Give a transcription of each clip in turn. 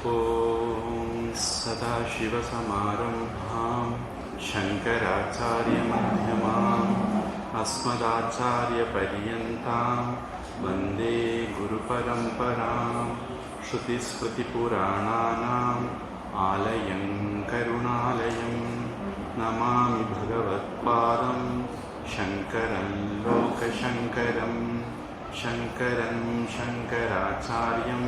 ॐ सदाशिवसमारम्भां शङ्कराचार्यमध्यमाम् अस्मदाचार्यपर्यन्तां वन्दे गुरुपरम्परां श्रुतिस्मृतिपुराणानाम् आलयं करुणालयं नमामि भगवत्पादं शङ्करं लोकशङ्करं शङ्करं शङ्कराचार्यं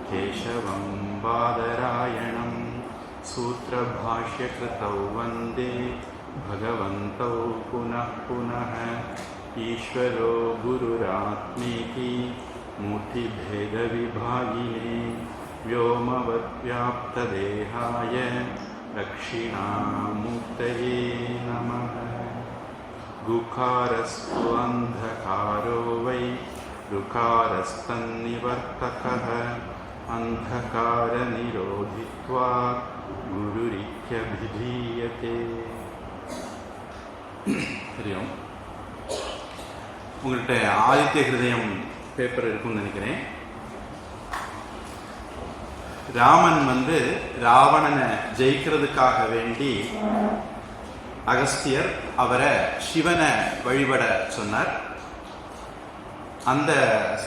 केशवं बादरायणं सूत्रभाष्यकृतौ वन्दे भगवन्तौ पुनः पुनः ईश्वरो गुरुरात्मेति मूर्तिभेदविभागिने व्योमवद्व्याप्तदेहाय दक्षिणामूर्तये नमः। गुकारस्तु अन्धकारो वै ऋकारस्तन्निवर्तकः अन्धकारनिरोधित्वात् गुरुरित्यभिधीयते। தெரியும் உங்கள்கிட்ட ஆதித்ய ஹிருதயம் பேப்பர் இருக்குன்னு நினைக்கிறேன். ராமன் ராவணனை ஜெயிக்கிறதுக்காக வேண்டி அகஸ்தியர் அவரை சிவனை வழிபட சொன்னார். அந்த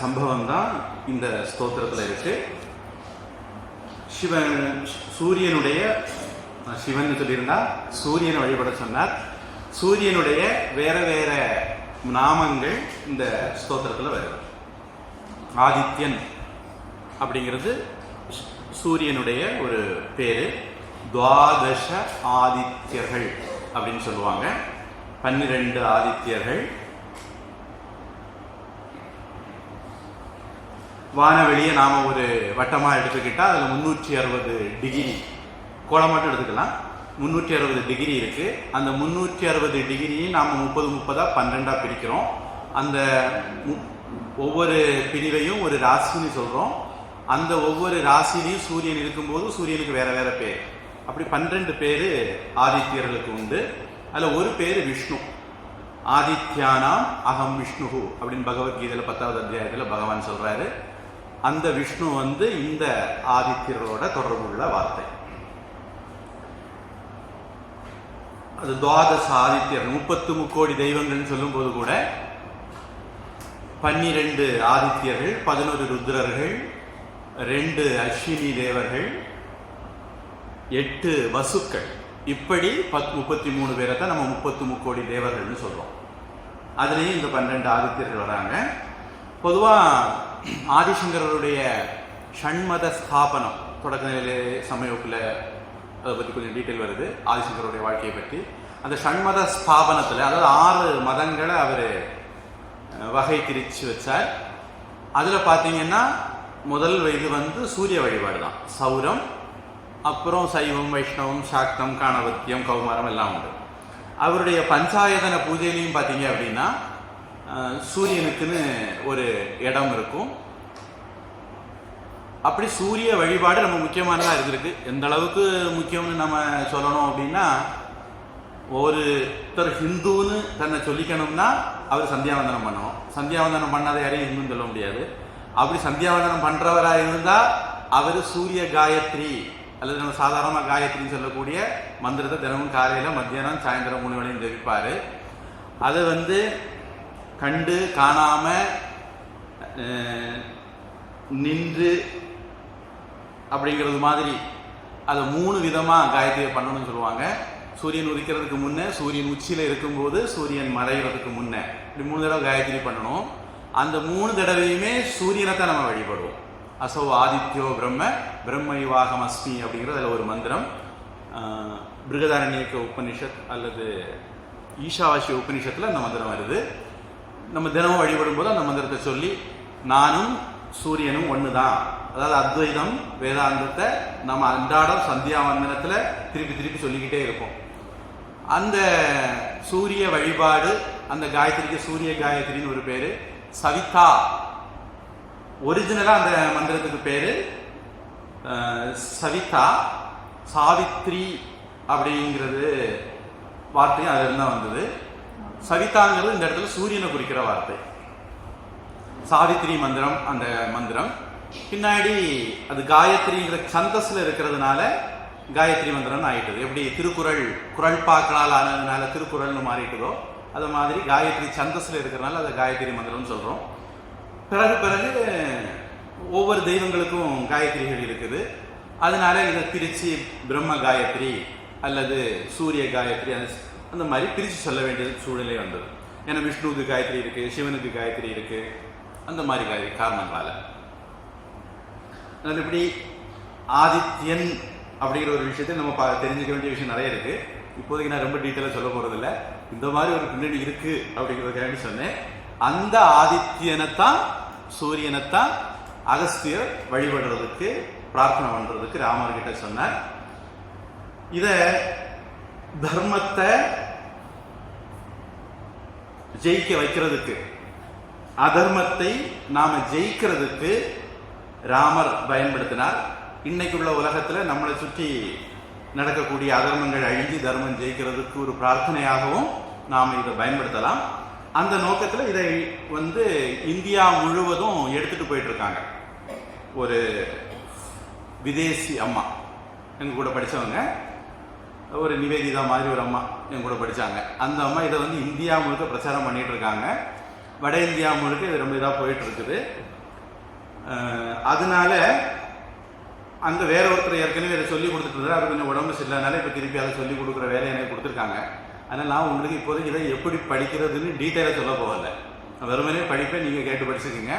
சம்பவம் தான் இந்த ஸ்தோத்திரத்தில் இருக்கு. சூரியனுடைய சிவன் சொல்லியிருந்தா சூரியனை வழிபட சொன்னார். சூரியனுடைய வேற வேற நாமங்கள் இந்த ஸ்தோத்திரத்தில் வருது. ஆதித்யன் அப்படிங்கிறது சூரியனுடைய ஒரு பேரு. துவாதச ஆதித்யர்கள் அப்படின்னு சொல்லுவாங்க. 12 ஆதித்யர்கள். வானவெளியை நாம ஒரு வட்டமா எடுத்துக்கிட்டா அதுல 360 டிகிரி கோலம் மட்டும் எடுத்துக்கலாம். 360 டிகிரி இருக்கு. அந்த 360 டிகிரியும் நாம 30 12 பிரிக்கிறோம். அந்த ஒவ்வொரு பிரிவையும் ஒரு ராசின்னு சொல்றோம். அந்த ஒவ்வொரு ராசிலையும் சூரியன் இருக்கும்போது சூரியனுக்கு வேற வேற பேர். அப்படி 12 பேரு ஆதித்யர்களுக்கு உண்டு. அதுல ஒரு பேரு விஷ்ணு. ஆதித்யானாம் அகம் விஷ்ணு அப்படின்னு பகவத்கீதையில 10வது அத்தியாயத்துல பகவான் சொல்றாரு. அந்த விஷ்ணு இந்த ஆதித்யர்களோட தொடர்புள்ள வார்த்தை. அது துவாதச ஆதித்யர் 33 கோடி தெய்வங்கள் சொல்லும் போது கூட 12 ஆதித்யர்கள், 11 ருத்ரர்கள், 2 அஸ்வினி தேவர்கள், 8 வசுக்கள், இப்படி 33 பேரை தான் நம்ம 33 கோடி தேவர்கள்னு சொல்றோம். அதுலேயும் இந்த 12 ஆதித்யர்கள் வராங்க. பொதுவாக ஆதிசங்கரருடைய ஷண்மத ஸ்தாபனம் தொடக்க நிலை சமயத்தில் அதை பற்றி கொஞ்சம் டீட்டெயில் வருது. ஆதிசங்கருடைய வாழ்க்கையை பற்றி அந்த ஷண்மத ஸ்தாபனத்தில், அதாவது 6 மதங்களை அவர் வகை திரிச்சு வச்சார். அதில் பார்த்தீங்கன்னா முதல் இது சூரிய வழிபாடு தான். சௌரம், அப்புறம் சைவம், வைஷ்ணவம், சாக்தம், காணவத்தியம், கௌமாரம் எல்லாம் உண்டு. அவருடைய பஞ்சாயதன பூஜையிலையும் பார்த்தீங்க அப்படின்னா சூரியனுக்குன்னு ஒரு இடம் இருக்கும். அப்படி சூரிய வழிபாடு நம்ம முக்கியமானதாக இருந்திருக்கு. எந்த அளவுக்கு முக்கியம்னு நம்ம சொல்லணும் அப்படின்னா, ஒருத்தர் ஹிந்துன்னு தன்னை சொல்லிக்கணும்னா அவர் சந்தியாவந்தனம் பண்ணணும். சந்தியாவந்தனம் பண்ணாத யாரையும் ஹிந்துன்னு சொல்ல முடியாது. அப்படி சந்தியாவந்தனம் பண்றவராக இருந்தால் அவர் சூரிய காயத்ரி அல்லது நம்ம சாதாரணமாக காயத்ரின்னு சொல்லக்கூடிய மந்திரத்தை தினமும் காலையில், மத்தியானம், சாயந்தரம் 3 வேளையும் ஜெபிப்பார். அதை கண்டு காணாம நின்று அப்படிங்கிறது மாதிரி அதை 3 விதமாக காயத்ரியை பண்ணணும்னு சொல்லுவாங்க. சூரியன் உதிக்கிறதுக்கு முன்னே, சூரியன் உச்சியில் இருக்கும்போது, சூரியன் மறைகிறதுக்கு முன்னே, இப்படி 3 தடவை காயத்ரி பண்ணணும். அந்த 3 தடவையுமே சூரியனை தான் நம்ம வழிபடுவோம். அசோ ஆதித்யோ பிரம்ம பிரம்மைவாகம் அஸ்மி அப்படிங்கிறது அதில் ஒரு மந்திரம். பிருகதாரண்யக்க உபனிஷத் அல்லது ஈஷாவாசிய உபனிஷத்தில் அந்த மந்திரம் வருது. நம்ம தினமும் வழிபடும் போது அந்த மந்திரத்தை சொல்லி நானும் சூரியனும் ஒன்று தான், அதாவது அத்வைதம் வேதாந்தத்தை நம்ம அன்றாடம் சந்தியாவந்தனத்தில் திருப்பி திருப்பி சொல்லிக்கிட்டே இருப்போம். அந்த சூரிய வழிபாடு, அந்த காயத்ரிக்கு சூரிய காயத்ரின்னு ஒரு பேரு. சவிதா ஒரிஜினலா அந்த மந்திரத்துக்கு பேரு சவிதா. சாவித்ரி அப்படிங்கிறது வார்த்தையும் அதுல தான் வந்தது. சவிதாங்கிறது இந்த இடத்துல சூரியனை குறிக்கிற வார்த்தை. சாவித்ரி மந்திரம் அந்த மந்திரம். பின்னாடி அது காயத்ரிங்கிற சந்தஸ்ல இருக்கிறதுனால காயத்ரி மந்திரம்னு ஆயிட்டது. எப்படி திருக்குறள் குரல் பாக்களால் ஆனதுனால திருக்குறள்னு மாறிட்டுதோ அது மாதிரி காயத்ரி சந்தஸ்ல இருக்கிறதுனால அதை காயத்ரி மந்திரம்னு சொல்றோம். பிறகு ஒவ்வொரு தெய்வங்களுக்கும் காயத்ரிகள் இருக்குது. அதனால இதை பிரித்து பிரம்ம காயத்ரி அல்லது சூரிய காயத்ரி அந்த மாதிரி பிரித்து சொல்ல வேண்டியது சூழ்நிலை வந்தது. ஏன்னா விஷ்ணுவுக்கு காயத்ரி இருக்கு, சிவனுக்கு காயத்ரி இருக்கு, அந்த மாதிரி காரணங்களால. இப்படி ஆதித்யன் அப்படிங்கிற ஒரு விஷயத்தை நம்ம தெரிஞ்சுக்க வேண்டிய விஷயம் நிறைய இருக்கு. இப்போதைக்கு நான் ரொம்ப டீட்டெயிலாக சொல்ல போறதில்லை. இந்த மாதிரி ஒரு பின்னணி இருக்கு அப்படிங்கிறதுக்காண்டி சொன்னேன். அந்த ஆதித்யனைத்தான் சூரியனைத்தான் அகஸ்தியர் வழிபடுறதுக்கு பிரார்த்தனை பண்றதுக்கு ராமர்கிட்ட சொன்னார். இத தர்மத்தை ஜெயிக்க வைக்கிறதுக்கு, அதர்மத்தை நாம ஜெயிக்கிறதுக்கு ராமர் பயன்படுத்தினார். இன்னைக்குள்ள உலகத்துல நம்மளை சுற்றி நடக்கக்கூடிய அதர்மங்கள் அழிஞ்சு தர்மம் ஜெயிக்கிறதுக்கு ஒரு பிரார்த்தனையாகவும் நாம் இதை பயன்படுத்தலாம். அந்த நோக்கத்தில் இதை இந்தியா முழுவதும் எடுத்துட்டு போயிட்டு இருக்காங்க. ஒரு விதேசி அம்மா எங்க கூட படித்தவங்க, ஒரு நிவேதிதா மாதிரி ஒரு அம்மா எங்க கூட படித்தாங்க. அந்த அம்மா இதை இந்தியா முழுக்க பிரச்சாரம் பண்ணிட்டு இருக்காங்க. வட இந்தியா முழுக்க இது ரொம்ப இதாக போயிட்டு இருக்குது. அதனால அங்கே வேற ஒருத்தர் ஏற்கனவே இதை சொல்லி கொடுத்துட்டு இருந்தாரு. அது கொஞ்சம் உடம்பு சரியில்லைனால இப்போ திருப்பி அதை சொல்லி கொடுக்குற வேலையை எனக்கு கொடுத்துருக்காங்க. அதனால் நான் உங்களுக்கு இப்போதைக்கு இதை எப்படி படிக்கிறதுன்னு டீட்டெயிலாக சொல்ல போகல. நான் வெறுமனே படிப்பேன், நீங்கள் கேட்டு படிச்சுக்கோங்க.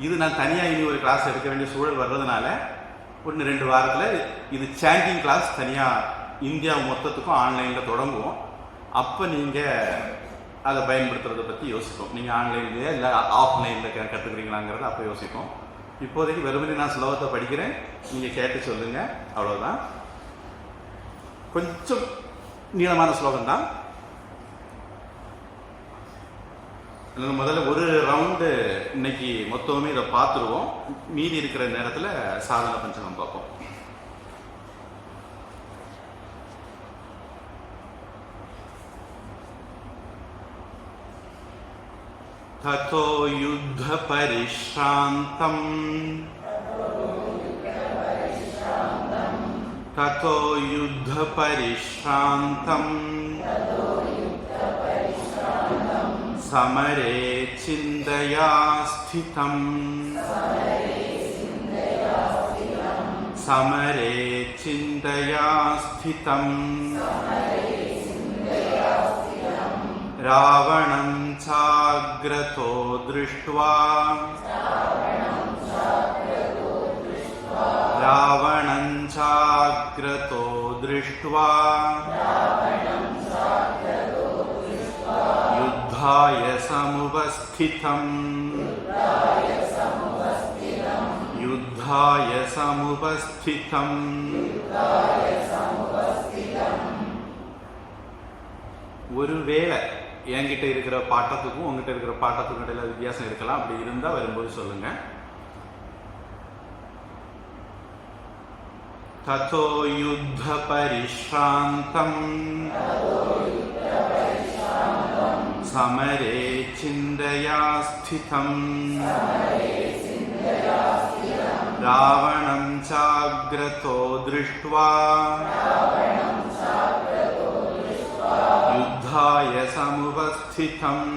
இது நான் தனியாக இனி ஒரு கிளாஸ் எடுக்க வேண்டிய சூழல் வர்றதுனால 1-2 வாரத்தில் இது சாண்டிங் கிளாஸ் தனியாக இந்தியா மொத்தத்துக்கும் ஆன்லைனில் தொடங்குவோம். அப்போ நீங்கள் அதை பயன்படுத்துறதை பற்றி யோசிப்போம். நீங்கள் ஆன்லைன்லேயே இல்லை ஆஃப்லைனில் கற்றுக்குறீங்களாங்கிறத அப்போ யோசிப்போம். இப்போதைக்கு வெறுமனே நான் ஸ்லோகத்தை படிக்கிறேன், நீங்கள் கேட்டு சொல்லுங்கள், அவ்வளோதான். கொஞ்சம் நீளமான ஸ்லோகம் தான். முதல்ல ஒரு ரவுண்டு இன்னைக்கு மொத்தமே இதை பார்த்துருவோம். மீதி இருக்கிற நேரத்தில் சாதன பஞ்சகம் பார்ப்போம். ததோ யுத்த பரிஷ்ராந்தம் ததோ யுத்த பரிஷ்ராந்தம் समरे चिन्तया स्थितम् समरे चिन्तया स्थितम् रावणं चाग्रतो दृष्ट्वा रावणं चाग्रतो दृष्ट्वा युद्धाय समुपस्थितम् युद्धाय समुपस्थितम् ஒருவேளை என்கிட்ட இருக்கிற பாட்டத்துக்கும் உங்ககிட்ட இருக்கிற பாட்டத்துக்கும் இடையில வித்தியாசம் இருக்கலாம். அப்படி இருந்தா வரும்போது சொல்லுங்க. ததோ யுத்த பரிஷ்ராந்தம் समरे चिन्तया स्थितम् रावणं चाग्रतो दृष्ट्वा युद्धाय समुपस्थितम्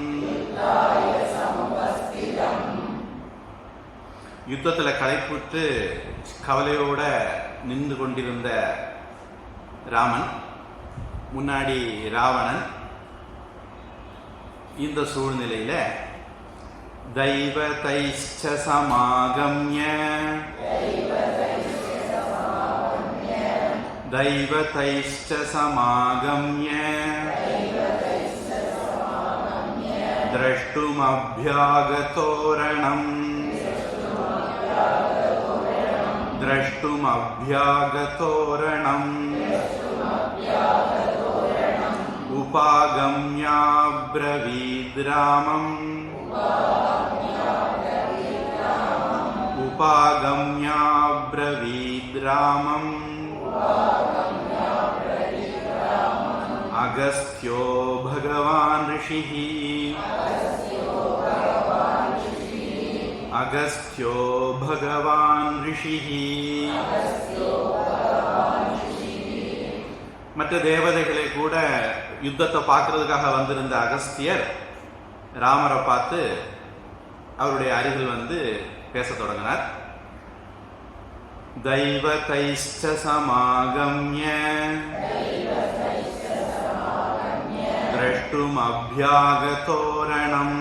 யுத்தத்தில் களைப்புட்டு கவலையோட நின்று கொண்டிருந்த ராமன் முன்னாடி ராவணன். இந்த சூழ்நிலையில தைவதைச்ச சமாகம்ய தைவதைச்ச சமாகம்ய द्रष्टुमभ्यागतोरणम् द्रष्टुमभ्यागतोरणम् उपागम्याब्रवीद्रामम् उपागम्याब्रवीद्रामम् अगस्त्यो भगवान् ऋषिः அகஸ்த்யோ பகவான் ரிஷிஹி. மற்ற தேவதைகளை கூட யுத்தத்தை பார்க்கறதுக்காக வந்திருந்த அகஸ்தியர் ராமரை பார்த்து அவருடைய அருகில் வந்து பேச தொடங்கினார். தைவதைஸ்ச சமாகம்ய திரஷ்டும் அப்யாகதோரணம்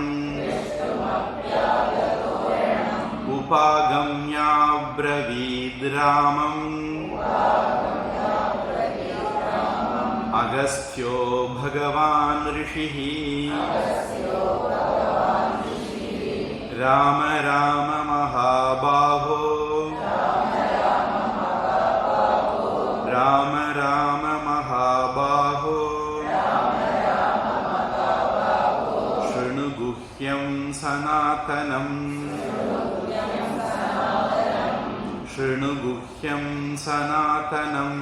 உபாகம்யாப்ரவீத் ராமம் அகஸ்த்யோ பகவான் ரிஷிஹி. ராம ராம மகாபாஹோ ராம ராம மகாபாஹோ ஷృణு குஹ்யம் சனாதனம் ஷృణு குஹ்யம் சனாதனம்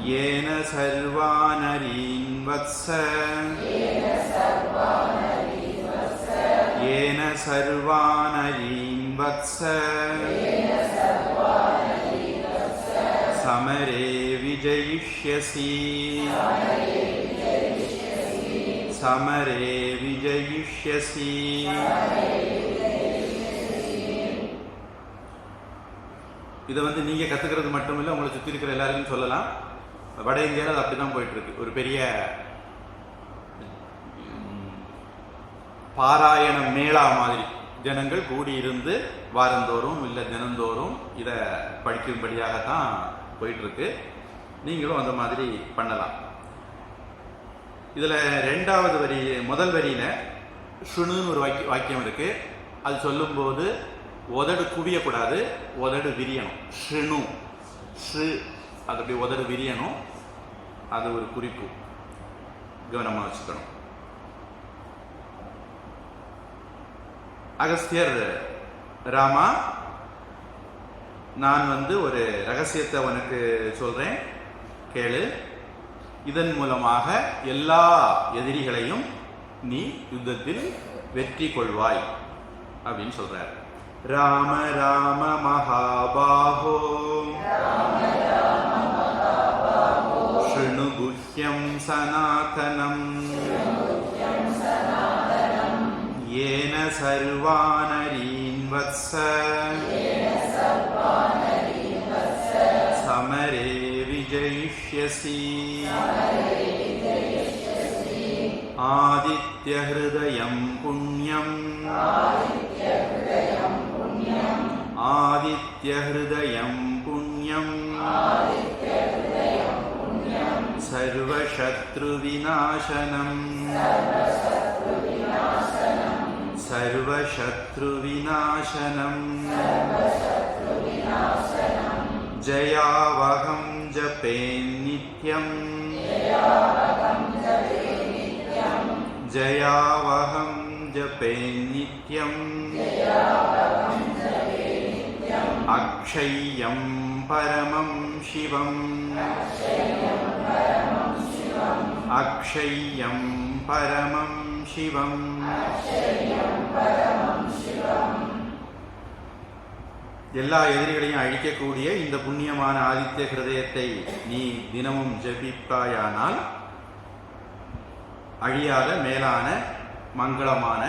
येन सर्वानरीन् वत्स येन सर्वानरीन् वत्स समरे विजयिष्यसि समरे विजयिष्यसि. இதை வந்து நீங்கள் கற்றுக்கிறது மட்டும் இல்லை, உங்களை சுற்றி இருக்கிற எல்லாருக்கும் சொல்லலாம். வட இந்தியாவில் அது அப்படி தான் போயிட்டுருக்கு. ஒரு பெரிய பாராயண மேளா மாதிரி ஜனங்கள் கூடியிருந்து வாரந்தோறும் இல்லை தினந்தோறும் இதை படிக்கும்படியாகத்தான் போயிட்டுருக்கு. நீங்களும் அந்த மாதிரி பண்ணலாம். இதில் ரெண்டாவது வரி, முதல் வரியில் ஷுணுன்னு ஒரு வாக்கியம் இருக்குது. அது சொல்லும்போது உதடு குவியக்கூடாது, உதடு விரியணும். ஷிணு ஷு அது அப்படி உதடு விரியணும். அது ஒரு குறிப்பு, கவனமாக வச்சுக்கணும். அகஸ்தியர், ராமா, நான் வந்து ஒரு ரகசியத்தை உனக்கு சொல்றேன், கேளு. இதன் மூலமாக எல்லா எதிரிகளையும் நீ யுத்தத்தில் வெற்றி கொள்வாய் அப்படின்னு சொல்றார். ராம ராம மகாபாஹோ ஷృణு குஹ்யம் சனாதனம் येन सर्वानरीन् वत्स समरे विजयिष्यसि. आदित्यहृदयं पुण्यम् आदित्यहृदयं पुण्यम् सर्वशत्रुविनाशनम् सर्वशत्रुविनाशनम् जयावहं जपे नित्यम् जयावहं जपे नित्यम् अक्षय्यं परमं शिवम् अक्षय्यं परमं शिवम्. எல்லா எதிரிகளையும் அழிக்கக்கூடிய இந்த புண்ணியமான ஆதித்ய ஹிருதயத்தை நீ தினமும் ஜபிப்பாயானால் அழியாத மேலான மங்களமான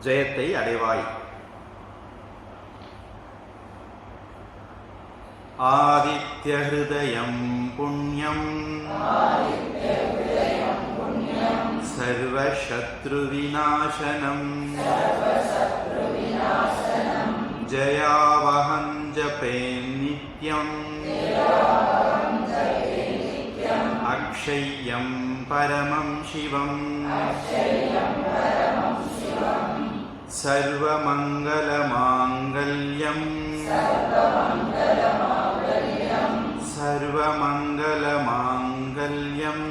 ஜெயத்தை அடைவாய். ஆதித்ய ஹிருதயம் புண்ணியம் சர்வசத்ருவிநாசனம் ஜயாவஹம் ஜபே நித்யம் அக்ஷய்யம் பரமம் சிவம். சர்வமங்கலமாங்கல்யம் சர்வமங்கலமாங்கல்யம்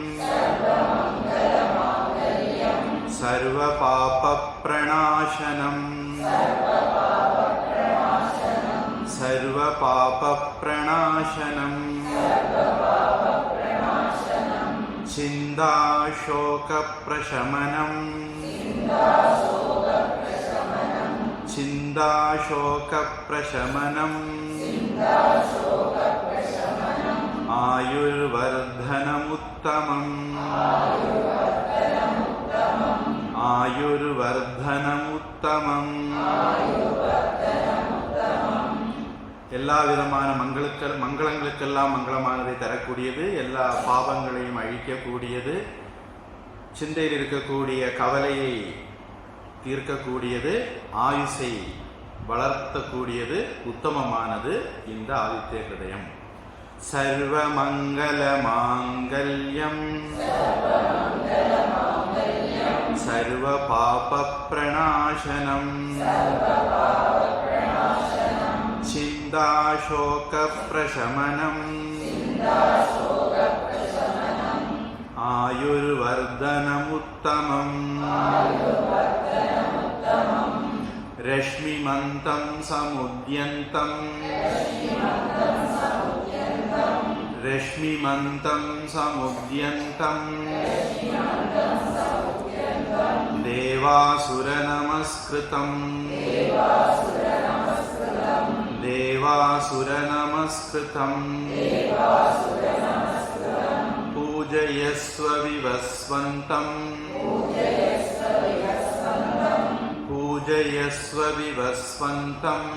சர்வபாபப்ரணாசனம் சர்வபாபப்ரணாசனம் சிந்தாசோகப்ரசமனம் சிந்தாசோகப்ரசமனம் ஆயுர்வர்தனமுத்தமம் ஆயுர்வர்தனமுத்தமம். எல்லா விதமான மங்களங்களுக்கெல்லாம் மங்களமானதை தரக்கூடியது, எல்லா பாவங்களையும் அழிக்கக்கூடியது, சிந்தையில் இருக்கக்கூடிய கவலையை தீர்க்கக்கூடியது, ஆயுசை வளர்த்தக்கூடியது, உத்தமமானது இந்த ஆதித்ய ஹிருதயம். சர்வமங்கல மாங்கல்யம் சர்வ பாப பிரணாசனம் சிந்தாசோக பிரசமனம் ஆயுர்வர்தனமுத்தமம் ரஷ்மிமந்தம் சமுத்யந்தம் ரஷ்மிமந்தம் சமுத்யந்தம் தேவாசுர நமஸ்கிருதம் தேவாசுர நமஸ்கிருதம் பூஜயஸ்வ விவஸ்வந்தம் பூஜயஸ்வ விவஸ்வந்தம்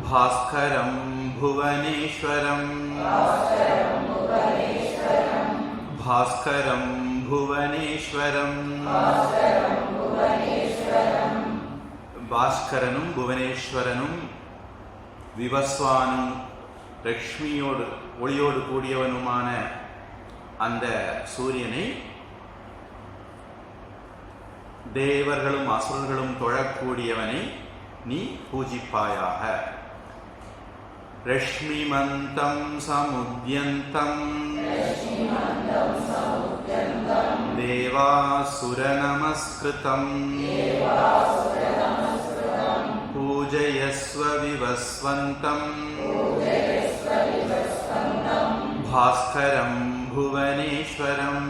பாஸ்கரம் புவனேஸ்வரம் பாஸ்கரம் புவனேஸ்வரம் பாஸ்கரனும் புவனேஸ்வரனும் விவஸ்வானும் லக்ஷ்மியோடு ஒளியோடு கூடியவனுமான அந்த சூரியனை தேவர்களும் அசுரர்களும் தொழக்கூடியவனை நீ பூஜிப்பாயாக. ரஷ்மிமந்தம் சமுத்யந்தம் தேவாசுர நமஸ்கிருதம் பூஜயஸ்வ விவஸ்வந்தம் பாஸ்கரம் புவனேஸ்வரம்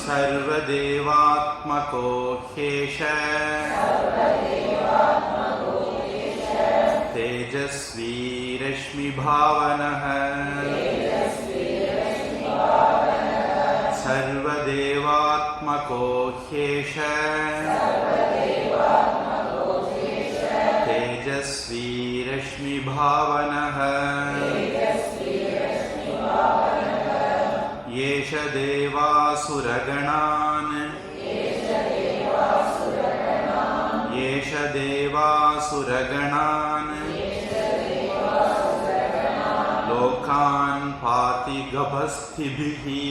சர்வதேவாத்மகோ ஹேஷ தேஜஸ்வி ரஷ்மி பாவனஹ சர்வதேவாத்மகோ ஹேஷ தேஜஸ்வி ரஷ்மி பாவனஹ ஏஷ தேவாசுரகணான் ஏஷ தேவாசுரகணான் லோகான் பாதி கபஸ்திபிஹி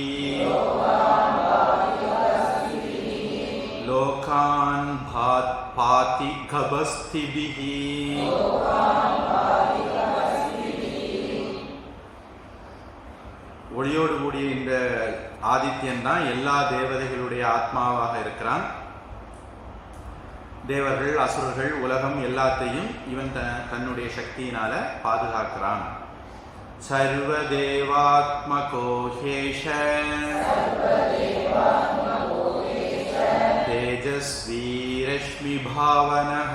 லோகான் பாதி கபஸ்திபிஹி. ஒளியோடு கூடிய இந்த ஆதித்யன் தான் எல்லா தேவதைகளுடைய ஆத்மாவாக இருக்கிறான். தேவர்கள் அசுரர்கள் உலகம் எல்லாத்தையும் இவன் தன்னுடைய சக்தியினால பாதுகாக்கிறான். சர்வதேவாத்மகோ ஹேஷ தேஜஸ்வி ரஷ்மி பாவனஹ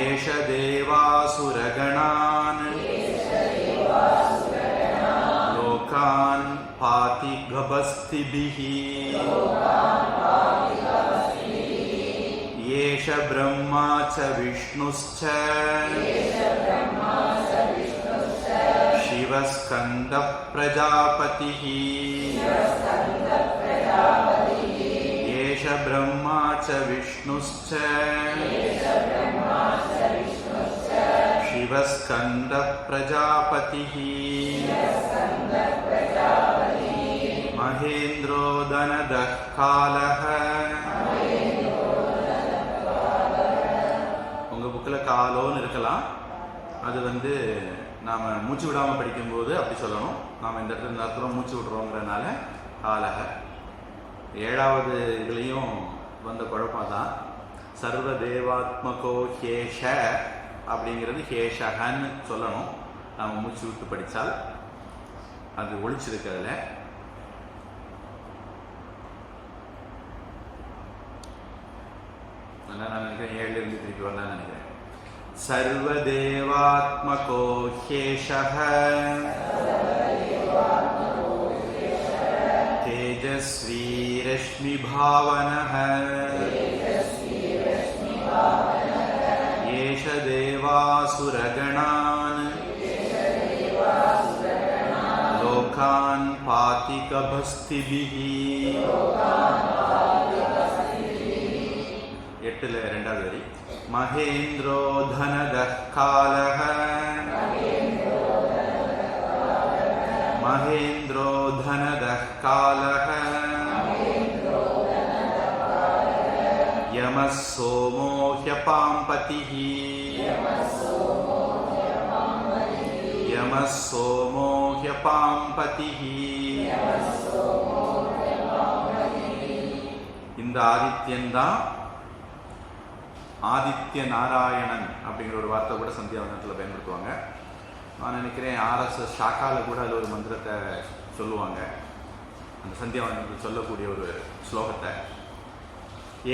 ஏஷ தேவாசுரகணான் லோகான் பாதி கபஸ்திபிஹி ஏஷ பிரம்மா ச விஷ்ணுஸ்ச சிவஸ்கந்த பிரஜாபதிஹி ஏஷ பிரம்மா ச விஷ்ணுஸ்ச சிவஸ்கந்த பிரஜாபதிஹி மகேந்திரோ தனதः காலஹ. உங்க புக்கில் காலோன்னு இருக்கலாம், அது நாம் மூச்சு விடாமல் படிக்கும்போது அப்படி சொல்லணும். நாம் இந்த இடத்துல நேரத்தில் மூச்சு விடுறோங்கிறதுனால காலக. 7வது இதுலேயும் வந்த குழப்பம் தான். சர்வ தேவாத்மகோ ஹேஷ அப்படிங்கிறது ஹேஷகன்னு சொல்லணும். நாம் மூச்சு விட்டு படித்தால் அது ஒழிச்சிருக்கிறதுல அதனால் நான் நினைக்கிறேன் 7 இருந்து திருப்பி வரலான்னு நினைக்கிறேன். சர்வதேவாத்மகோ ஹேஷஹ தேஜஸ்வி ரஷ்மி பாவனஹ ஏஷ தேவாசுரகணான் லோகான் பாதி கபஸ்திபிஹி. 8ல் 2வது வரி. மகேந்திரோ தனதः காலஹ மகேந்திரோ தனதः காலஹ யமः சோமோ ஹ்யபாம்பதிः யமः சோமோ ஹ்யபாம்பதிः. இந்த ஆதித்யன் தான் ஆதித்ய நாராயணன் அப்படிங்கிற ஒரு வார்த்தை கூட சந்தியாவனத்தில் பயன்படுத்துவாங்க. நான் நினைக்கிறேன் RSS ஷாக்காவில் கூட அதில் ஒரு மந்திரத்தை சொல்லுவாங்க, அந்த சந்தியாவனத்தில் சொல்லக்கூடிய ஒரு ஸ்லோகத்தை.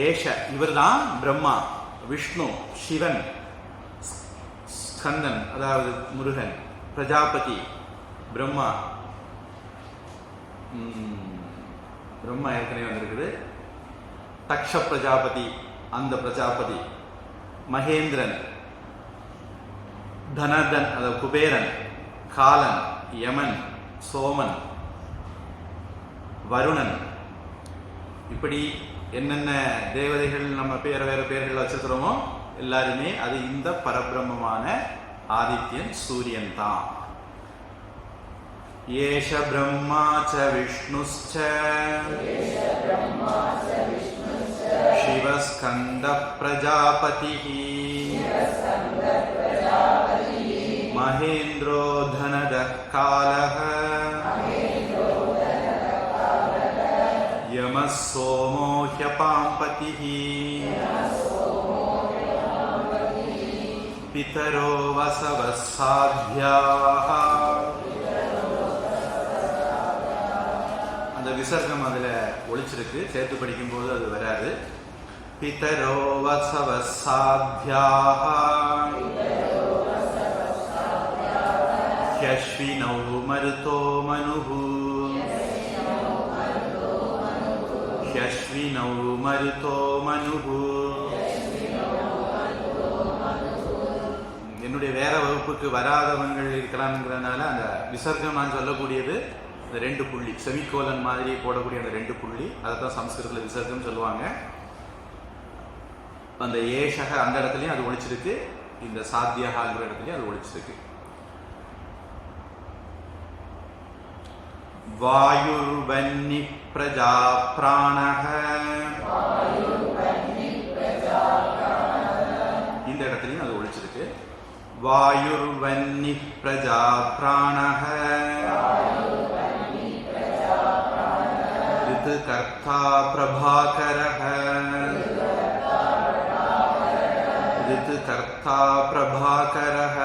ஏஷ இவர் தான் பிரம்மா, விஷ்ணு, சிவன், ஸ்கந்தன் அதாவது முருகன், பிரஜாபதி. பிரம்மா ஏற்கனவே வந்திருக்குது. தக்ஷ பிரஜாபதி அந்த பிரஜாபதி, மகேந்திரன், தனதன் அதாவது குபேரன், காலன், யமன், சோமன், வருணன், இப்படி என்னென்ன தேவதைகள் நம்ம வேற பேர்கள் வச்சிருக்கிறோமோ எல்லாருமே அது இந்த பரபிரம்மமான ஆதித்யன் சூரியன் தான். ஏஷ பிரம்மா ச விஷ்ணுஸ்ச சிவஸ்கந்த பிரஜாபதிः மகேந்திரோ தனதः காலஹ யமः சோமோ ஹ்யபாம்பதிः பிதரோ வசவः சாத்யாः. அந்த விசர்க்கம் அதில் ஒழிச்சிருக்கு, சேர்த்து படிக்கும்போது அது வராது. பிதரோ வசவः சாத்யாः ஹ்யஸ்வினௌ மருதோ மனுः ஹ்யஸ்வினௌ மருதோ மனுः. என்னுடைய வேற வகுப்புக்கு வராதவங்கள் இருக்கலாம்ங்கிறதுனால அந்த விசர்க்கம் நான் சொல்லக்கூடியது இந்த 2 புள்ளி செமிகோலன் மாதிரி போடக்கூடிய அந்த 2 புள்ளி, அதை தான் சம்ஸ்கிருதத்தில் விசர்க்கம் சொல்லுவாங்க. அந்த ஏஷக அந்த இடத்துலையும் அது ஒழிச்சிருக்கு, இந்த சாத்தியகாங்கிற இடத்துலையும் அது ஒழிச்சிருக்கு. வாயுர்வன்னி பிரஜா பிராணஹ இந்த இடத்துலையும் அது ஒழிச்சிருக்கு. வாயுர்வன்னி பிரஜா பிராணஹ ரிது கர்த்தா பிரபாகரஹ ரிது கர்த்தா பிரபாகரஹ.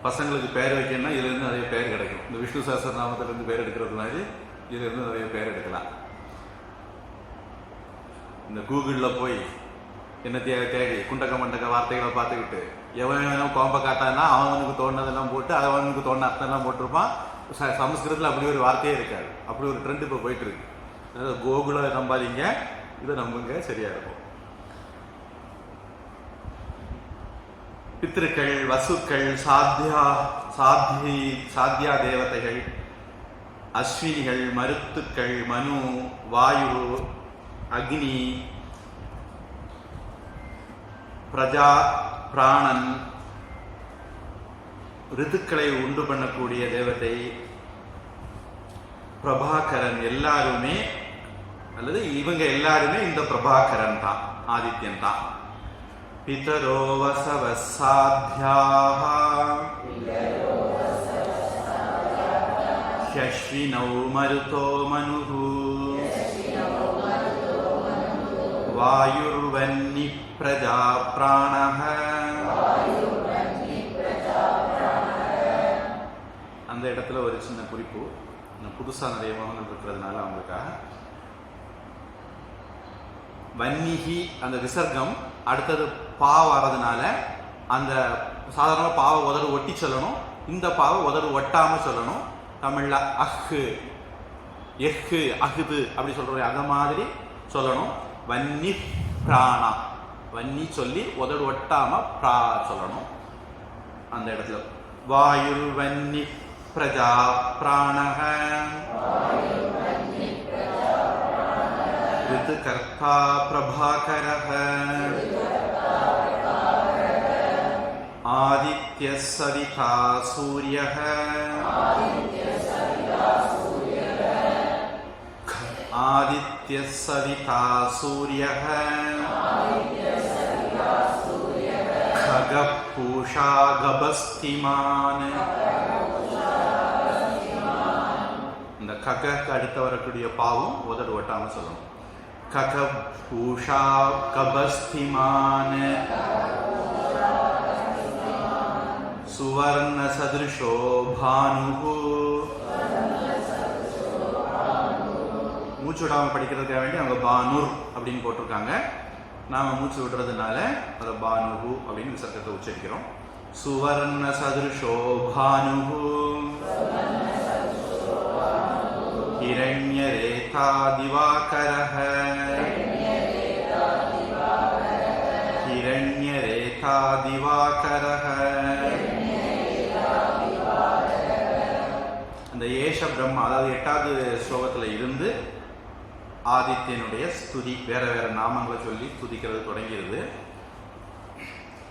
பசங்களுக்கு பேர் வைக்கணும்னா இதுல இருந்து நிறைய பேர் கிடைக்கும். இந்த விஷ்ணு சஹஸ்ரநாமத்துல இருந்து பேர் எடுக்கிறது மாதிரி இதுல இருந்து நிறைய பேர் எடுக்கலாம். இந்த கூகுளில் போய் என்ன தேடி குண்டக்க மண்டக்க வார்த்தைகளை பார்த்துக்கிட்டு எவன் கோம்பை காட்டானா அவனுக்கு தோணுனதெல்லாம் போட்டு அவனுக்கு தோணுன அர்த்தம்லாம் போட்டிருப்பான். சமஸ்கிருதத்தில் அப்படி ஒரு வார்த்தையே இருக்காது. அப்படி ஒரு ட்ரெண்ட் இப்போ போயிட்டு இருக்கு. அதாவது கோகுலை நம்பாதீங்க, இதை நம்புங்க, சரியா இருக்கும். பித்ருக்கள், வசுக்கள், சாத்தியா தேவதைகள், அஸ்வினிகள், மருத்துக்கள், மனு, வாயு, அக்னி, பிரஜா, பிராணன், ரிதுக்களை உண்டு பண்ணக்கூடிய தேவதை, பிரபாகரன், எல்லாருமே அல்லது இவங்க எல்லாருமே இந்த பிரபாகரன் தான், ஆதித்யன் தான். பிதரோ வசவः சாத்யாः ஹ்யஸ்வினௌ மருதோ மனுः வாயுர்வன்னி பிரஜா பிராணஹ. அந்த இடத்துல ஒரு சின்ன குறிப்பு, புதுசாக நிறைய முகங்கள் இருக்கிறதுனால அவங்களுக்காக வன்னிகி அந்த விசர்க்கம் அடுத்தது பா வர்றதுனால அந்த சாதாரண பாவை உதடு ஒட்டி சொல்லணும், இந்த பாவை உதடு ஒட்டாமல் சொல்லணும். தமிழில் அஹ்கு எஹ்கு அகுது அப்படி சொல்கிறோம், அந்த மாதிரி சொல்லணும். வன்னி பிராணா, வன்னி சொல்லி உதடு ஒட்டாமல் பிரா சொல்லணும். அந்த இடத்துல வாயுர் வன்னி பிரஜா பிராணஹ ரிது கர்த்தா பிரபாகரஹ ஆதித்ய சவிதா சூரியஹ ஆதித்ய சவிதா சூரியஹ खगः पूषा கபஸ்திமான். இந்த ககக்கு அடுத்து வரக்கூடிய பாவும் உதடு ஒட்டாம சொல்லணும். கக பூஷா கபஸ்திமான் சுவர்ண சதிருஷோ பானுஹு. மூச்சு விடாம படிக்கிறதுக்காக வேண்டி அவங்க பானுர் அப்படின்னு போட்டிருக்காங்க. நாம் மூச்சு விடுறதுனால அதை பானுகு அப்படின்னு விசர்க்கத்தை உச்சரிக்கிறோம். சுவர்ண சதுருஷோ பானுகு ஹிரண்ய ரேதா திவாகரஹ ஹிரண்ய ரேதா திவாகரஹ. அந்த ஏஷ பிரம்மா, அதாவது 8வது ஸ்லோகத்தில் இருந்து ஆதித்யனுடைய ஸ்துதி வேற வேற நாமங்களை சொல்லி துதிக்கிறது தொடங்கிடுது.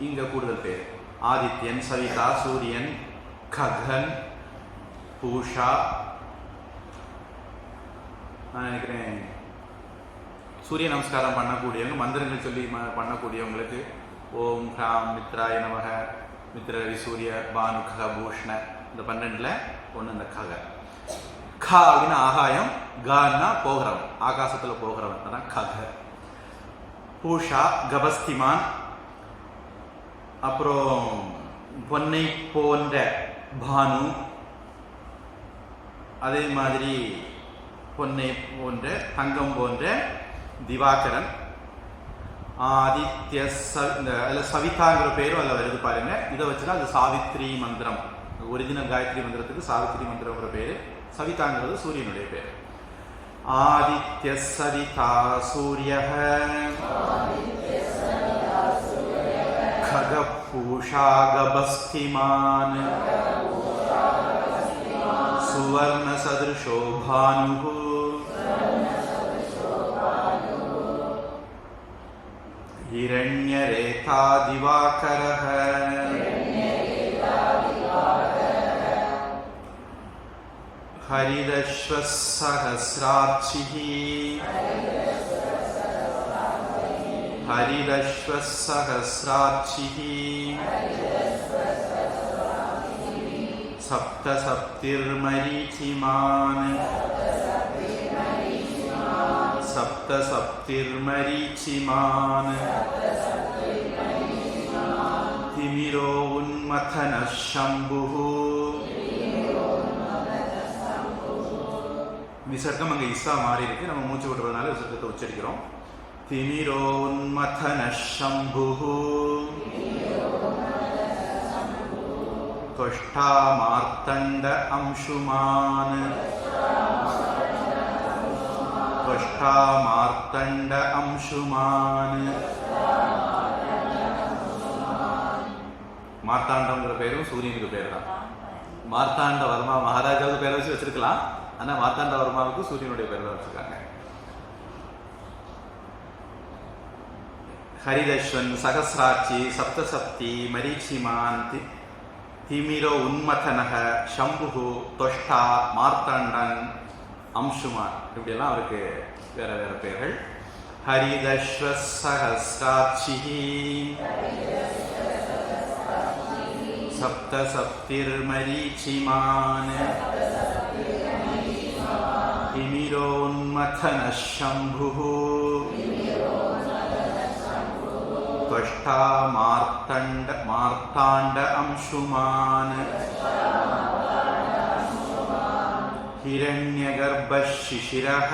இங்க கூடுதல் பேர் ஆதித்யன், சவிதா, சூரியன், ககன், பூஷா. நான் நினைக்கிறேன் சூரிய நமஸ்காரம் பண்ணக்கூடியவங்க, மந்திரங்கள் சொல்லி பண்ணக்கூடியவங்களுக்கு ஓம் ஹ்ராம் மித்ராய நமக, மித்ரவி சூரிய பானு கக பூஷ்ண, இந்த 12ல் ஒன்று இந்த கக. கா அப்படின்னா ஆகாயம், கான்னா போகிறவன், ஆகாசத்தில் போகிறவன், அதான் கக. பூஷா கபஸ்திமான், அப்புறம் பொன்னை போன்ற பானு, அதே மாதிரி பொன்னை போன்ற தங்கம் போன்ற திவாகரன். ஆதித்ய இந்த அதில் சவிதாங்கிற பேரும் அதில் வருது பாருங்க. இதை வச்சுதான் அது சாவித்ரி மந்திரம், ஒரிஜினல் காயத்ரி மந்திரத்துக்கு சாவித்ரி மந்திரங்கிற பேரு. சவிதாங்கிறது சூரியனுடைய பேர். ஆதித்ய சவிதா சூரியஹ खगः पूषा गभस्तिमान् सुवर्णसदृशो भानुः हिरण्यरेखा दिवाकरः हरिदश्वः सहस्रार्चिः हरिदश्वः सहस्रार्चिः सप्तसप्तिर्मरीचिमान् सप्तसप्तिर्मरीचिमान् तिमिरो उन्मथनः शम्भुः. விசர்க்கம் அங்கே இஸ்ஸா மாறி இருக்கு, நம்ம மூச்சு விடுறதுனால விசர்க்கத்தை உச்சரிக்கிறோம். திமிரோன்மதன சம்புஹு त्वष्टा मार्तण्ड अंशुमान् त्वष्टा मार्तण्ड अंशुमान्. மார்த்தாண்டங்கிற பேரும் சூரியனுக்கு பேர் தான். மார்த்தாண்ட வர்மா மகாராஜாவுக்கு பேரை வச்சு வச்சிருக்கலாம், ஆனால் மார்த்தாண்ட வர்மாவுக்கு சூரியனுடைய பேர் தான் வச்சிருக்காங்க. ஹரிதஸ்வன் சகசிராட்சி சப்தசப்தி மரீச்சிமான் திமிரோ உன்மதனக சம்புகு தொஷ்டா மார்த்தாண்டன் அம்சுமான், இப்படியெல்லாம் அவருக்கு வேற வேற பேர்கள். ஹரிதஸ்வ சகசிராட்சி சப்தசப்திர்மரீச்சிமான் திமிரோன்மதன சம்புகு त्वष्टा मार्ताण्ड अंशुमान् हिरण्यगर्भः शिशिरः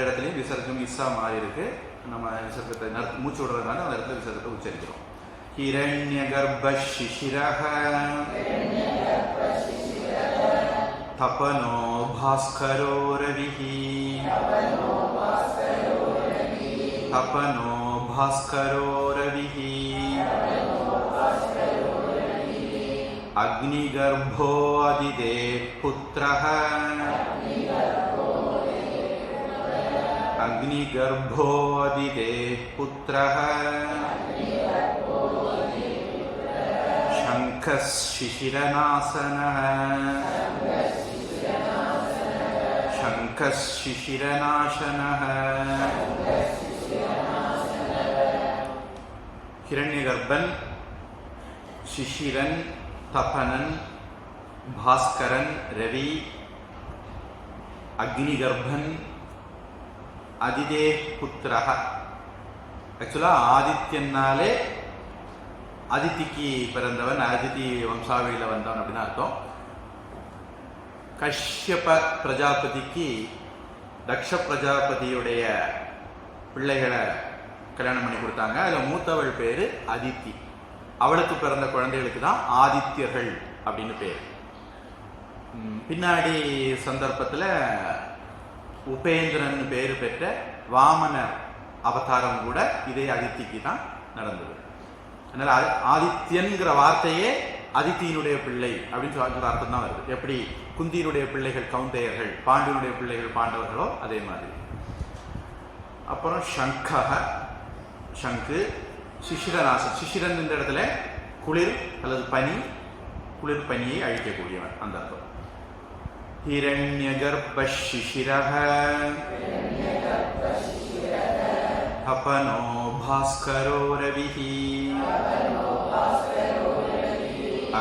இடத்துலையும் விசர்க்கம் இஸ்ஸா மாறி இருக்கு. நம்ம விசர்க்கத்தை மூச்சு விடுறதுனால அந்த இடத்துல விசர்க்கத்தை உச்சரிக்கிறோம். ஹிரண்ய கர்ப்ப சிசிரஹ தபனோ பாஸ்கரோ ரவிஹி தபனோ பாஸ்கரோ ரவிஹி அக்னிகர்ப்போ அதிதே புத்ரஹ அக்னிகர்ப்போ அதிதே புத்ரஹ சங்கஸ் சிசிரநாசனஹ சங்கஸ் சிசிரநாசனஹ ஹிரண்யகர்ப்பன், சிசிரன், தபனன், பாஸ்கரன், ரவி, அக்னிகர்ப்பன், அதிதே புத்திரஹ. ஆக்சுவலாக ஆதித்யன்னாலே அதித்திக்கு பிறந்தவன், அதித்தி வம்சாவளியில் வந்தவன் அப்படின்னு அர்த்தம். கஷ்யப பிரஜாபதிக்கு தக்ஷ பிரஜாபதியுடைய பிள்ளைகளை கல்யாணம் பண்ணி கொடுத்தாங்க. அதில் மூத்தவள் பேர் அதித்தி. அவளுக்கு பிறந்த குழந்தைகளுக்கு தான் ஆதித்யர்கள் அப்படின்னு பேர். பின்னாடி சந்தர்ப்பத்தில் உபேந்திரன் பேர் பெற்ற வாமனர் அவதாரம் கூட இதே அதித்திக்கு தான் நடந்தது. அதனால ஆதித்யன்கிற வார்த்தையே அதித்தியினுடைய பிள்ளை அப்படின்னு சொல்ற அர்த்தம் தான் வருது. எப்படி குந்தியினுடைய பிள்ளைகள் கௌந்தையர்கள், பாண்டியனுடைய பிள்ளைகள் பாண்டவர்களோ அதே மாதிரி. அப்புறம் சங்கஹ, சங்கு, சிசிரநாசன். சிசிரன் இந்த இடத்துல குளிர் அல்லது பனி, குளிர் பனியை அழிக்கக்கூடியவன் அந்த அர்த்தம். ஹிரண்யகர்ப்ப சிசிரஹ தபனோ பாஸ்கரோ ரவிஹி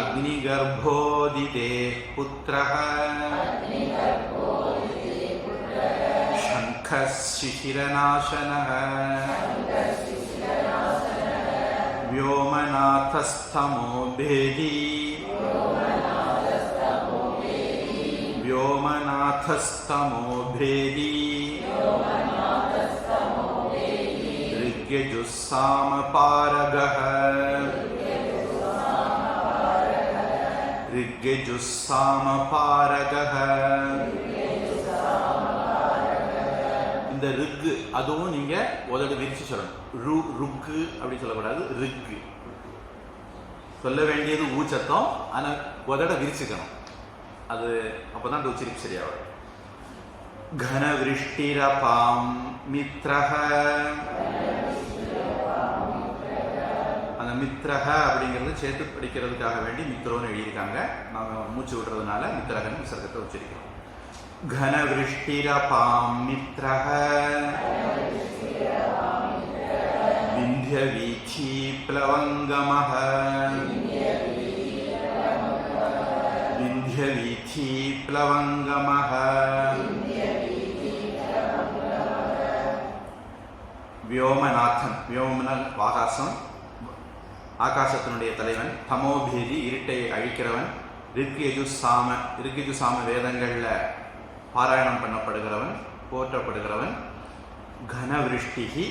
அக்னிகர்ப்போதிதே புத்ரஹ சங்கஸ் சிசிரநாசனஹ व्योमनाथस्तमो भेदी व्योमनाथस्तमो भेदी ऋग्यजुस्सामपारगः ऋग्यजुस्सामपारगः. இந்த ரிக்கு அதுவும் நீங்க உதடு விரிச்சு சொல்லணும். ருக்கு அப்படி சொல்லக்கூடாது, ரிக்கு சொல்ல வேண்டியது ஊச்சத்தம், ஆனா உதட விரிச்சுக்கணும். அது அப்பதான் அந்த உச்சரிப்பு சரியா வரும். கனவிருஷ்டிரபாம் மித்ரஹ, அந்த மித்ரஹ அப்படிங்கிறது சேர்த்து படிக்கிறதுக்காக வேண்டி மித்ரோன்னு எழுதியிருக்காங்க. நாங்க மூச்சு விடுறதுனால மித்ரகன் விசர்க்கத்தை உச்சரிக்கிறோம். घनवृष्टिरपां मित्रः विन्ध्यवीथी प्लवङ्गमः विन्ध्यवीथी प्लवङ्गमः व्योमनाथन व्योमनल ஆகாசம் ஆகாசத்தினுடைய தலைவன் தமோபேதி இருட்டை அழிக்கிறவன் ரிக்யஜு சாம வேதங்கள்ல பாராயணம் பண்ணப்படுகிறவன் போற்றப்படுகிறவன் கனவிருஷ்டிகி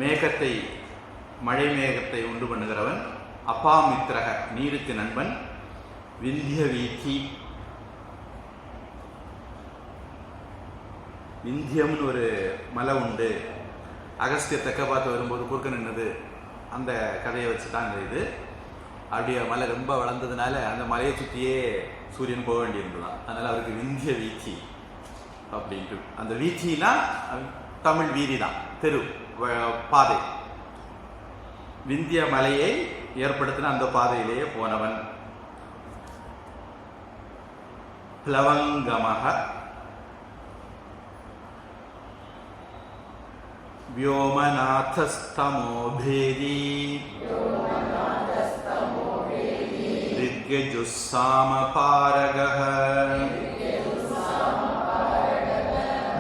மேகத்தை மழை மேகத்தை உண்டு பண்ணுகிறவன் அபாமித்ரக நீருக்கு நண்பன் விந்தியவீதி விந்தியம்னு ஒரு மலை உண்டு அகஸ்தியர் தெக்க பார்த்து வரும்போது குறுக்க நின்னது அந்த கதையை வச்சு தான் இந்த இது அப்படியே மலை ரொம்ப வளர்ந்ததுனால அந்த மலையை சுற்றியே சூரியன் போக வேண்டியிருந்ததான் அதனால அவருக்கு விந்திய வீதி அப்படின்ட்டு அந்த வீதினா தமிழ் வீதி தான் தெரு பாதை விந்திய மலையை ஏற்படுத்தின அந்த பாதையிலேயே போனவன் பிளவங்கமக व्योमनाथस्तमोभेदी ऋग्यजुस्सामपारगः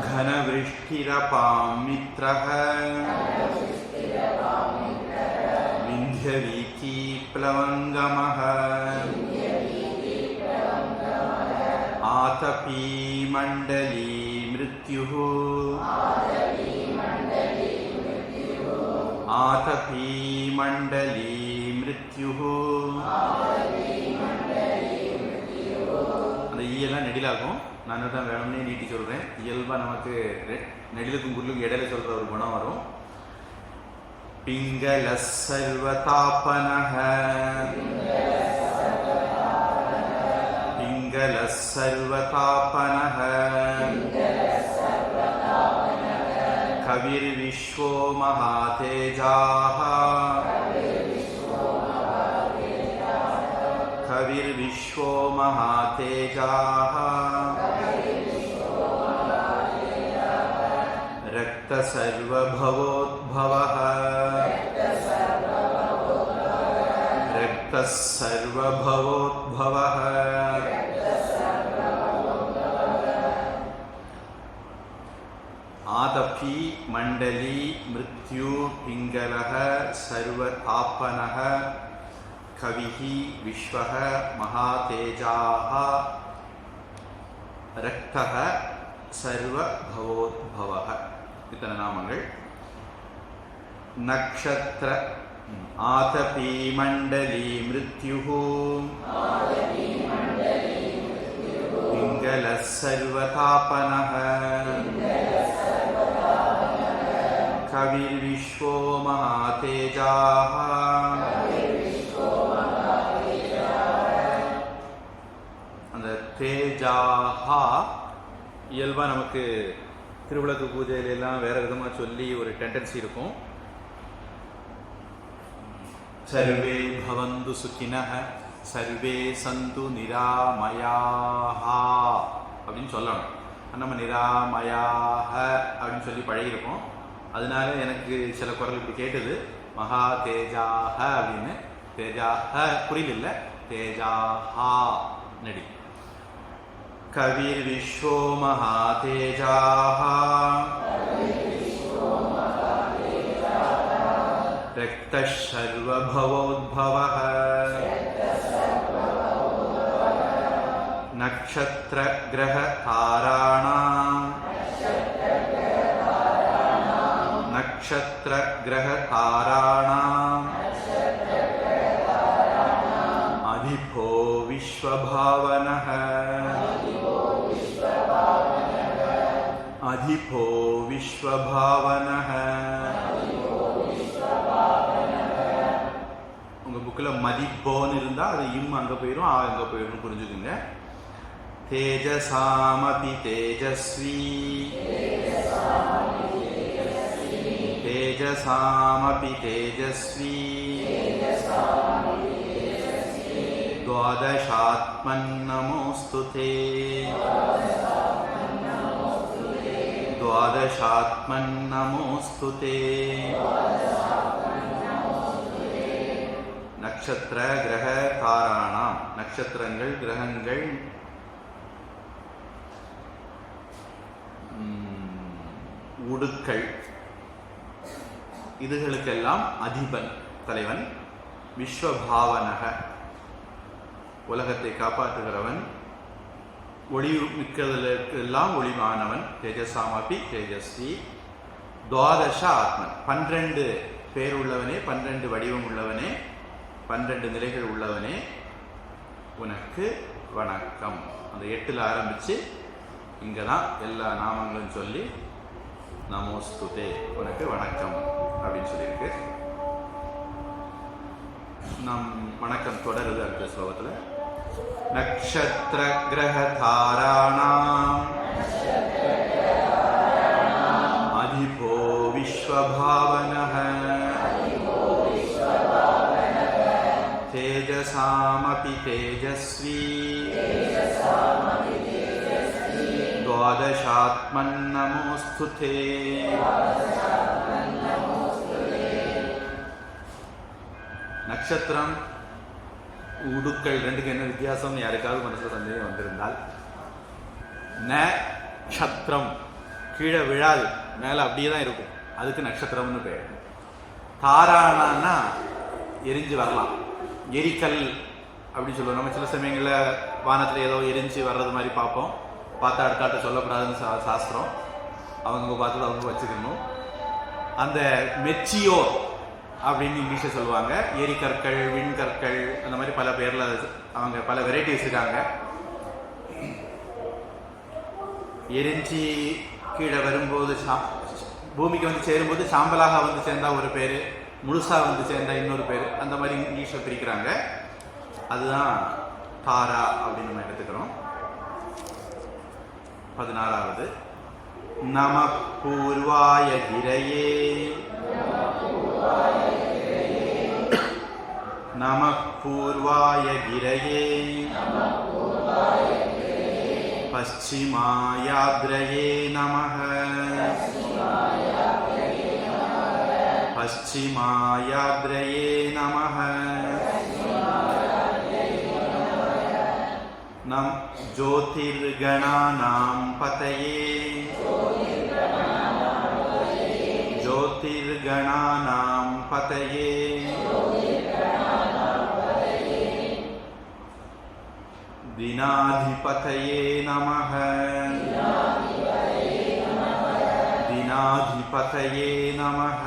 घनवृष्टिरपां मित्रः विन्ध्यवीथी प्लवङ्गमः आतपी मंडली मृत्युः आतपी मंडली मृत्युः அந்த ஈயெல்லாம் நெடிலாகும். நான் தான் வேணும்னே நீட்டி சொல்கிறேன். இயல்பாக நமக்கு நெடிலுக்கும் குருளுக்கும் இடையில சொல்கிற ஒரு குணம் வரும். பிங்கள சர்வதாபனஹ பிங்கள சர்வதாபனஹ கவிர் விஸ்வோ மகாதேஜாஹ கவிர் விஸ்வோ மகாதேஜாஹ रक्त सर्वभवोद्भवः रक्त सर्वभवोद्भवः आतपी मंडली मृत्यु पिंगलः सर्वतापनः कविः विश्वः महातेजाः रक्तः सर्वभवोद्भवः. इतने नामங்கள். नक्षत्र आतपी मंडली मृत्युः पिंगल सर्वतापनः कविर्विश्वो महातेजाः அந்த தேஜாஹா இயல்பாக நமக்கு திருவிளக்கு பூஜையிலெல்லாம் வேறு விதமாக சொல்லி ஒரு டெண்டன்சி இருக்கும். சர்வே பவந்து சுக்கினஹ சர்வே சந்து நிராமயாஹ அப்படின்னு சொல்லணும். நம்ம நிராமயாஹ அப்படின்னு சொல்லி பழகிருப்போம். அதனால எனக்கு சில குரல் இப்படி கேட்டது, மகா தேஜாஹ அப்படின்னு. தேஜாஹ புரியல, தேஜாஹா நடி. कविर विश्वो महातेजाः रक्तः सर्वभवोद्भवः नक्षत्र ग्रह ताराणां नक्षत्र ग्रह ताराणां अधिपो विश्वभावनः अधिपो विश्वभावनः. உங்க புக்ல மதிப்போன்னு இருந்தா அது இம் அங்க போயிடும், ஆ அங்க போயிடும், புரிஞ்சுக்குங்க. தேஜசாமபி தேஜஸ்வி தேஜசாமபி தேஜஸ்வி द्वादशात्मन् नमोस्तुते द्वादशात्मन् नमोस्तुते. நட்சத்திர கிரக தாராணாம் நட்சத்திரங்கள் கிரகங்கள் உடுக்கள் இதுகளுக்கெல்லாம் அதிபன் தலைவன். விஸ்வபாவனக உலகத்தை காப்பாற்றுகிறவன், ஒளி மிக்கதெல்லாம் ஒளிமானவன். தேஜசாமபி தேஜஸ்வி. துவாதச ஆத்மன் 12 பேர் உள்ளவனே, 12 வடிவம் உள்ளவனே, 12 நிலைகள் உள்ளவனே, உனக்கு வணக்கம். அந்த 8ல் ஆரம்பிச்சு இங்கே தான் எல்லா நாமங்களும் சொல்லி நமோஸ்துதே உனக்கு வணக்கம் அப்படின்னு சொல்லியிருக்கு. நம் வணக்கம் தொடருது அடுத்த ஸ்லோகத்தில். நக்ஷத்ர கிரக தாராணாம் அதிபோ விஸ்வபாவனஹ தேஜசாமபி தேஜஸ்வி द्वादशात्मन् नमोस्तुते. நட்சத்திரம் உடுக்கள் ரெண்டுக்கு என்ன வித்தியாசம் யாருக்காவது மனசில் சந்தேகம் வந்திருந்தால், நட்சத்திரம் கீழே விழாது, மேலே அப்படியே தான் இருக்கும், அதுக்கு நட்சத்திரம்னு பேர். தாராணான்னா எரிஞ்சு வரலாம், எரிக்கல் அப்படின்னு சொல்லுவோம். நம்ம சில சமயங்களில் வானத்தில் ஏதோ எரிஞ்சு வர்றது மாதிரி பார்ப்போம். பார்த்தா அடுத்தாட்ட சொல்லப்படாதுன்னு சாஸ்திரம். அவங்க பார்த்து அவங்க வச்சுக்கணும். அந்த மெச்சியோர் அப்படின்னு இங்கிலீஷில் சொல்லுவாங்க. எரிக்கற்கள், விண்கற்கள், அந்த மாதிரி பல பேரில் அவங்க பல வெரைட்டிஸ் இருக்காங்க. எரிஞ்சி கீழே வரும்போது பூமிக்கு வந்து சேரும்போது சாம்பலாக வந்து சேர்ந்தா ஒரு பேர், முழுசாக வந்து சேர்ந்தா இன்னொரு பேர், அந்த மாதிரி இங்கிலீஷில் பிரிக்கிறாங்க. அதுதான் தாரா அப்படின்னு நம்ம எடுத்துக்கிறோம். 16வது நம பூர்வாய கிரையே நம பூர்வாய கிரையே பశ్చిమాయాద్రயே நமः பశ్చిమాయాద్రயே நமः நம் ஜோதிர்கணானாம் பதயே ஜோதிர்கணானாம் பதயே தினாதிபதயே நமः தினாதிபதயே நமः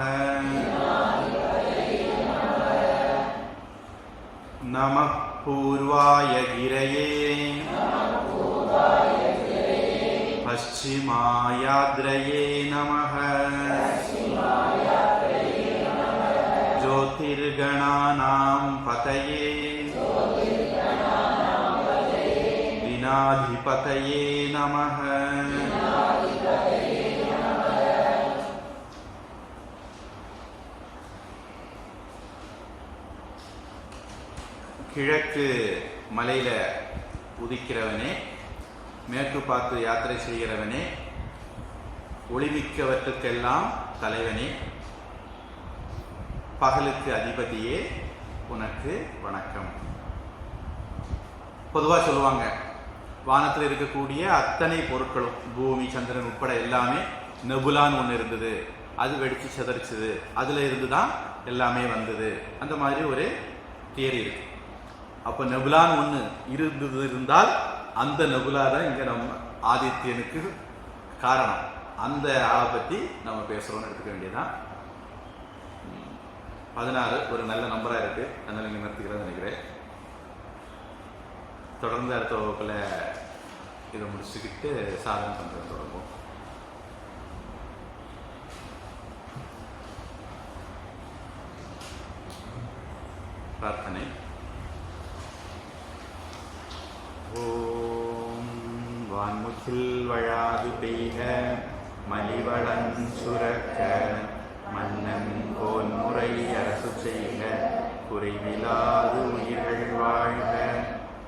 நமः பூர்வாய கிரையே பశ్చిమాయాద్రயே நமः ஜோதிர்கணானாம் பதயே தினாதிபதயே நமः. கிழக்கு மலையில உதிக்கிறவனே, மேற்கு பார்த்து யாத்திரை செய்கிறவனே, ஒளிமிக்கவற்றுக்கெல்லாம் தலைவனே, பகலுக்கு அதிபதியே, உனக்கு வணக்கம். பொதுவாக சொல்லுவாங்க, வானத்தில் இருக்கக்கூடிய அத்தனை பொருட்களும், பூமி, சந்திரன் உட்பட எல்லாமே நெபுலான்னு ஒன்று இருந்தது, அது வெடிச்சு சிதறிச்சுது, அதில் இருந்து தான் எல்லாமே வந்தது, அந்த மாதிரி ஒரு தியரி இருக்கு. அப்போ நெபுலான்னு ஒன்று இருந்தால் அந்த நெபுலா தான் இங்கே நம்ம ஆதித்யனுக்கு காரணம். அந்த ஆளை பற்றி நம்ம பேசுகிறோன்னு எடுத்துக்க வேண்டியதான். 16 ஒரு நல்ல நம்பராக இருக்குது, அதனால் இங்கே நிறுத்திக்கிறேன்னு நினைக்கிறேன். தொடர்ந்து அடுத்த வகுப்பில் இதை முடிச்சுக்கிட்டு சாதனை பண்ணுறது தொடங்கும். பிரார்த்தனை. ஓம் வான்முகில் வழாது பெய்க, மலிவளன் சுரக்க, மன்னன் கோன்முறை அரசு செய்க, குறைவிலாது உயிர்கள் வாழ்க,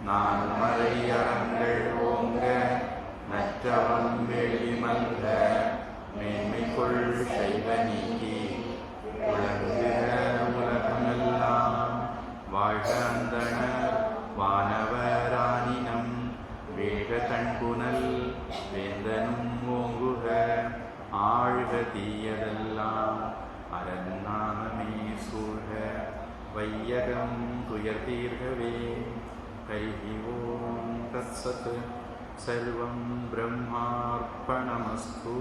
நான் மறை அறங்கள் ஓங்க, நற்றவம் வேள்வி மல்க, மேன்மைக்குள் சைவ நீக்கி உலங்குக உலகமெல்லாம். வாழ்க அந்தணர் வானவரானினம், வேக தன்புனல் வேந்தனும் ஓங்குக, ஆழ்க தீயதெல்லாம் அரண்நாமமே சூழ்க, வையகம் துயர் தீர்கவே. ஹரி ஓம் தத்சத். சர்வம் பிரம்மார்ப்பணமஸ்து.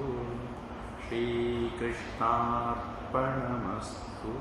ஸ்ரீகிருஷ்ணார்ப்பணமஸ்து.